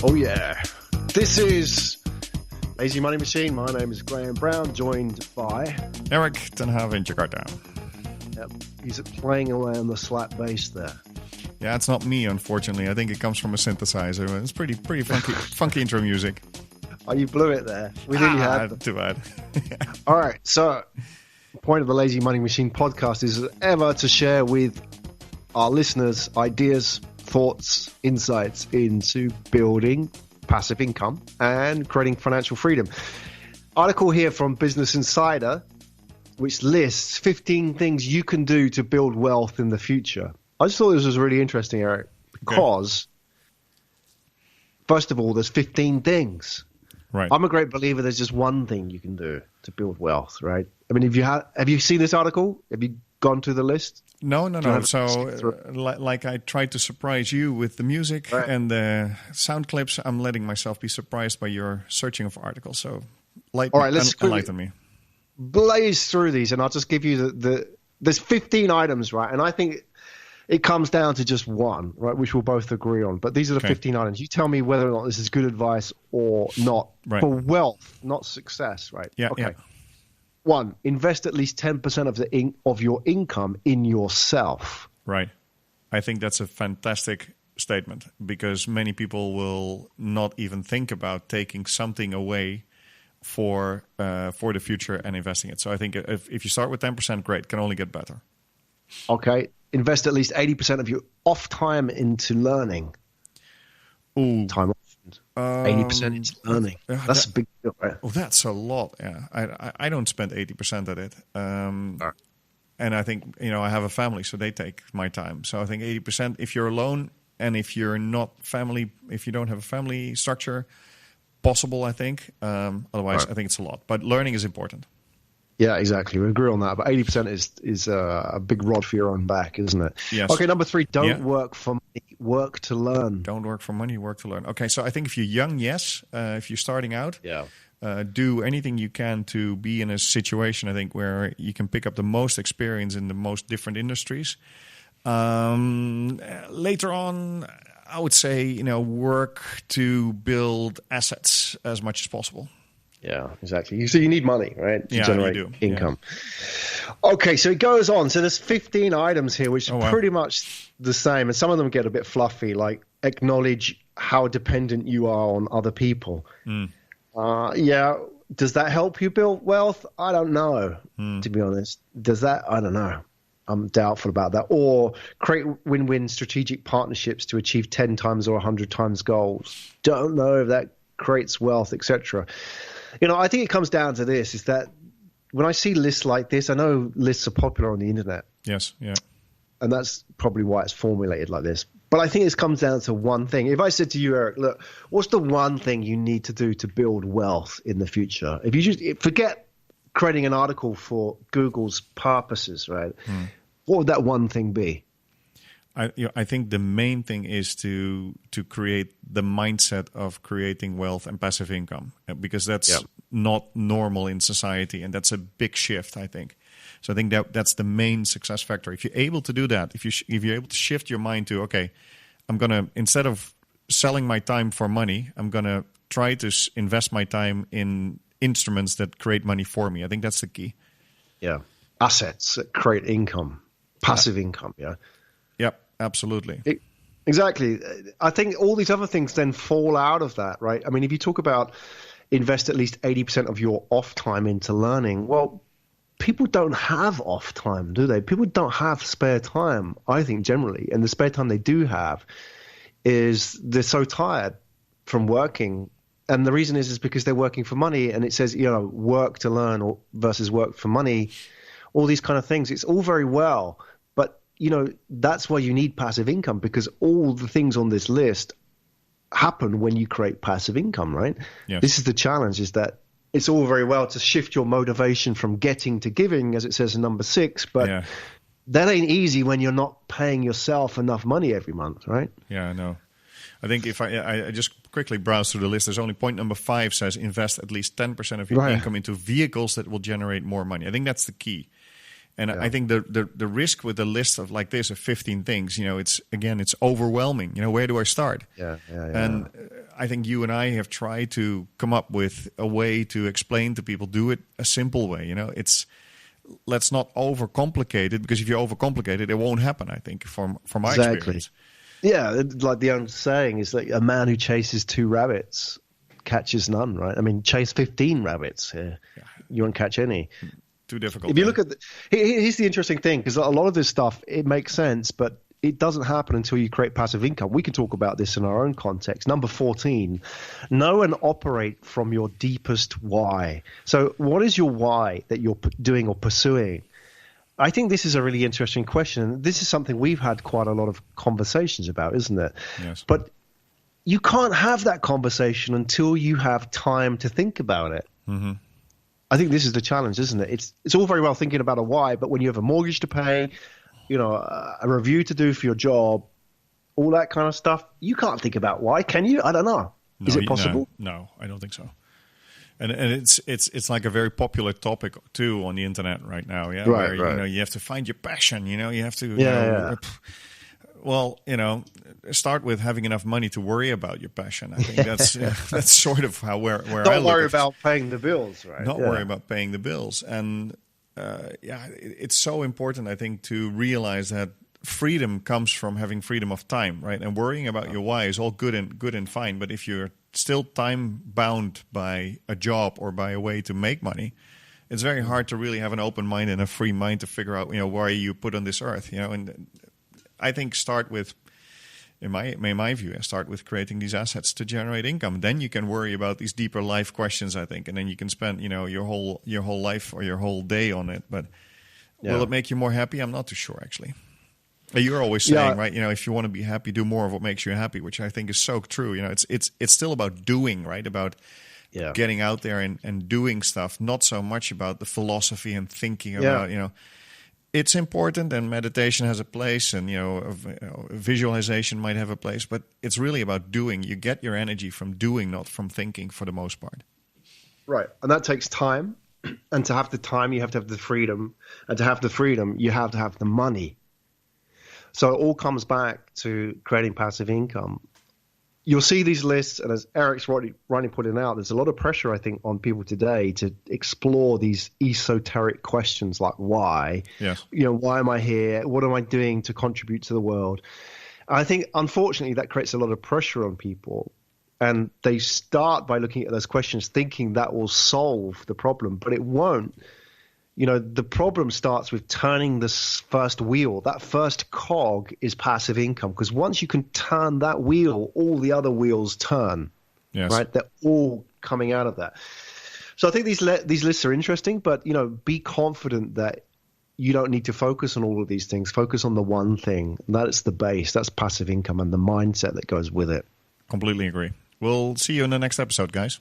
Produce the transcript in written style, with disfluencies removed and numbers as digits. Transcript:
Oh yeah, this is Lazy Money Machine. My name is Graham Brown, joined by Erik Graham in Jakarta. Yep, he's playing away on the slap bass there. Yeah, it's not me, unfortunately. I think it comes from a synthesizer. It's pretty funky intro music. Oh, you blew it there. We really had. Too bad. All right, so the point of the Lazy Money Machine podcast is ever to share with our listeners ideas, thoughts, insights into building passive income and creating financial freedom. Article here from Business Insider, which lists 15 things you can do to build wealth in the future. I just thought this was really interesting, Erik, because first of all, there's 15 things. Right. I'm a great believer there's just one thing you can do to build wealth, right? I mean, have you seen this article? Have you gone to the list? No. So, like I tried to surprise you with the music and the sound clips, I'm letting myself be surprised by your searching of articles. So, enlighten me. Blaze through these, and I'll just give you there's 15 items, right? And I think it comes down to just one, right, which we'll both agree on. But these are the 15 items. You tell me whether or not this is good advice or not for wealth, not success, right? Yeah. Okay. Yeah. 1, invest at least 10% of your income in yourself. Right. I think that's a fantastic statement because many people will not even think about taking something away for the future and investing it. So I think if you start with 10%, great, can only get better. Okay. Invest at least 80% of your off time into learning. Ooh. Time off. 80% into learning. That's a big deal, right? Oh, that's a lot. Yeah, I don't spend 80% of it. And I think, I have a family, so they take my time. So I think 80%, if you're alone and if you're not family, if you don't have a family structure, possible, I think. Otherwise, I think it's a lot. But learning is important. Yeah, exactly. We agree on that. But 80% is a big rod for your own back, isn't it? Yes. Okay, number 3, don't work for money, work to learn. Don't work for money, work to learn. Okay, so I think if you're young, yes. If you're starting out, do anything you can to be in a situation, I think, where you can pick up the most experience in the most different industries. Later on, I would say, work to build assets as much as possible. Yeah, exactly. So you need money, right, to generate income. Yeah. Okay, so it goes on. So there's 15 items here, which are pretty much the same. And some of them get a bit fluffy, like acknowledge how dependent you are on other people. Does that help you build wealth? I don't know, to be honest. Does that? I don't know. I'm doubtful about that. Or create win-win strategic partnerships to achieve 10 times or 100 times goals. Don't know if that creates wealth, etc. I think it comes down to this, is that when I see lists like this, I know lists are popular on the internet. Yes, yeah. And that's probably why it's formulated like this. But I think it comes down to one thing. If I said to you, Erik, look, what's the one thing you need to do to build wealth in the future? If you just forget creating an article for Google's purposes, right? What would that one thing be? I think the main thing is to create the mindset of creating wealth and passive income, because that's not normal in society, and that's a big shift, I think. So I think that's the main success factor. If you're able to do that, if you're able to shift your mind to, okay, I'm gonna, instead of selling my time for money, I'm gonna try to invest my time in instruments that create money for me. I think that's the key. Yeah, assets that create income, passive income. Yeah. Yep, absolutely. Exactly. I think all these other things then fall out of that, right? I mean, if you talk about invest at least 80% of your off time into learning, well, people don't have off time, do they? People don't have spare time, I think, generally. And the spare time they do have is they're so tired from working. And the reason is because they're working for money. And it says, work to learn versus work for money, all these kind of things. It's all very well. That's why you need passive income, because all the things on this list happen when you create passive income, right? Yes. This is the challenge, is that it's all very well to shift your motivation from getting to giving, as it says in number 6, but that ain't easy when you're not paying yourself enough money every month, right? Yeah, I know. I think if I just quickly browse through the list, there's only point number 5 says invest at least 10% of your income into vehicles that will generate more money. I think that's the key. And I think the risk with a list of like this of 15 things, it's overwhelming. Where do I start? Yeah. And I think you and I have tried to come up with a way to explain to people, do it a simple way. Let's not overcomplicate it, because if you overcomplicate it, it won't happen, I think, from my experience. Yeah, like the old saying is like a man who chases 2 rabbits catches none, right? I mean, chase 15 rabbits. You won't catch any. Too difficult. If you look at here's the interesting thing, because a lot of this stuff, it makes sense, but it doesn't happen until you create passive income. We can talk about this in our own context. Number 14, know and operate from your deepest why. So what is your why that you're doing or pursuing? I think this is a really interesting question. This is something we've had quite a lot of conversations about, isn't it? Yes. But you can't have that conversation until you have time to think about it. Mm-hmm. I think this is the challenge, isn't it? It's all very well thinking about a why, but when you have a mortgage to pay, a review to do for your job, all that kind of stuff, you can't think about why, can you? I don't know. Is it possible? No, I don't think so. And it's like a very popular topic too on the internet right now. Yeah, right, where you have to find your passion. You have to. Well, start with having enough money to worry about your passion. I think that's sort of where don't I look worry at about paying the bills, right? Not worry about paying the bills, and it's so important, I think, to realize that freedom comes from having freedom of time, right? And worrying about your why is all good and fine, but if you're still time bound by a job or by a way to make money, it's very hard to really have an open mind and a free mind to figure out why you put on this earth. And I think start with, in my view, start with creating these assets to generate income. Then you can worry about these deeper life questions, I think, and then you can spend your whole life or your whole day on it. But will it make you more happy? I'm not too sure, actually. You're always saying, right? If you want to be happy, do more of what makes you happy, which I think is so true. It's still about doing, right? About getting out there and doing stuff, not so much about the philosophy and thinking about, It's important, and meditation has a place, and visualization might have a place, but it's really about doing. You get your energy from doing, not from thinking, for the most part. Right, and that takes time. And to have the time, you have to have the freedom, and to have the freedom, you have to have the money. So it all comes back to creating passive income. You'll see these lists, and as Erik's rightly putting out, there's a lot of pressure, I think, on people today to explore these esoteric questions like why. Yes. Why am I here? What am I doing to contribute to the world? I think, unfortunately, that creates a lot of pressure on people. And they start by looking at those questions thinking that will solve the problem, but it won't. The problem starts with turning this first wheel. That first cog is passive income, because once you can turn that wheel, all the other wheels turn. Yes. Right? They're all coming out of that. So I think these lists are interesting, but be confident that you don't need to focus on all of these things. Focus on the one thing. That is the base. That's passive income and the mindset that goes with it. Completely agree. We'll see you in the next episode, guys.